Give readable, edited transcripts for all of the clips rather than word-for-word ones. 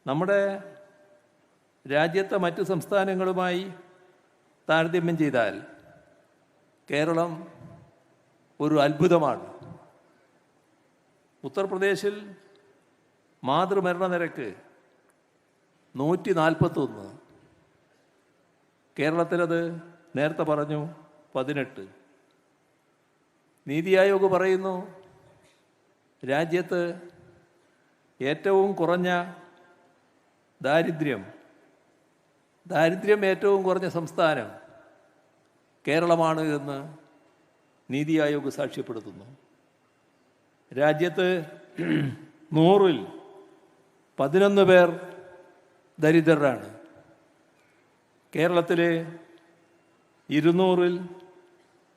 നമ്മുടെ രാജ്യത്തെ മറ്റ് സംസ്ഥാനങ്ങളുമായി താരതമ്യം ചെയ്താൽ കേരളം ഒരു അത്ഭുതമാണ്. ഉത്തർപ്രദേശിൽ മാതൃമരണ നിരക്ക് 141. കേരളത്തിലത് നേരത്തെ പറഞ്ഞു 18. നീതി ആയോഗ് പറയുന്നു രാജ്യത്ത് ഏറ്റവും കുറഞ്ഞ ദാരിദ്ര്യം ഏറ്റവും കുറഞ്ഞ സംസ്ഥാനം കേരളമാണ് എന്ന് നീതി ആയോഗ് സാക്ഷ്യപ്പെടുത്തുന്നു. രാജ്യത്ത് 100-ൽ 11 പേർ ദരിദ്രരാണ്. കേരളത്തിൽ 200-ൽ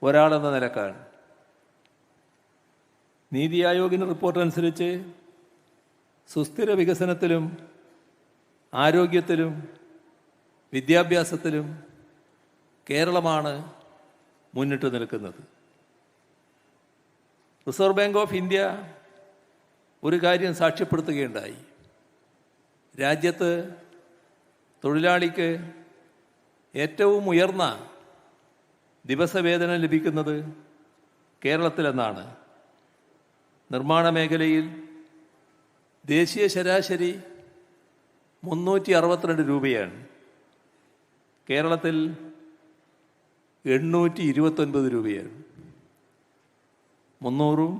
ഒരാളെന്ന നിലക്കാണ്. നീതി ആയോഗിൻ്റെ റിപ്പോർട്ട് അനുസരിച്ച് സുസ്ഥിര വികസനത്തിലും ആരോഗ്യത്തിലും വിദ്യാഭ്യാസത്തിലും കേരളമാണ് മുന്നിട്ട് നിൽക്കുന്നത്. റിസർവ് ബാങ്ക് ഓഫ് ഇന്ത്യ ഒരു കാര്യം സാക്ഷ്യപ്പെടുത്തുകയുണ്ടായി. രാജ്യത്ത് തൊഴിലാളിക്ക് ഏറ്റവും ഉയർന്ന ദിവസവേതനം ലഭിക്കുന്നത് കേരളത്തിലെന്നാണ്. നിർമ്മാണ മേഖലയിൽ ദേശീയ ശരാശരി 362 രൂപയാണ്. കേരളത്തിൽ 829 രൂപയാണ്. 300-ഉം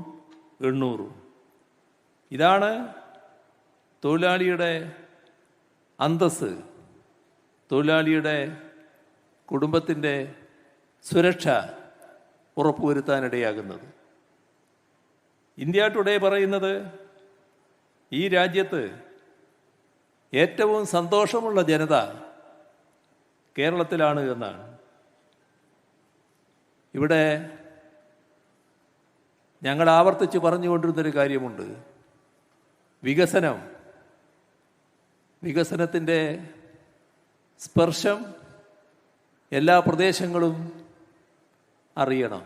800-ഉം. ഇതാണ് തൊഴിലാളിയുടെ അന്തസ്സ്, തൊഴിലാളിയുടെ കുടുംബത്തിൻ്റെ സുരക്ഷ ഉറപ്പുവരുത്താനിടയാകുന്നത്. ഇന്ത്യ ടുഡേ പറയുന്നത് ഈ രാജ്യത്ത് ഏറ്റവും സന്തോഷമുള്ള ജനത കേരളത്തിലാണ് എന്നാണ്. ഇവിടെ ഞങ്ങൾ ആവർത്തിച്ച് പറഞ്ഞുകൊണ്ടിരുന്നൊരു കാര്യമുണ്ട്. വികസനത്തിൻ്റെ സ്പർശം എല്ലാ പ്രദേശങ്ങളും അറിയണം.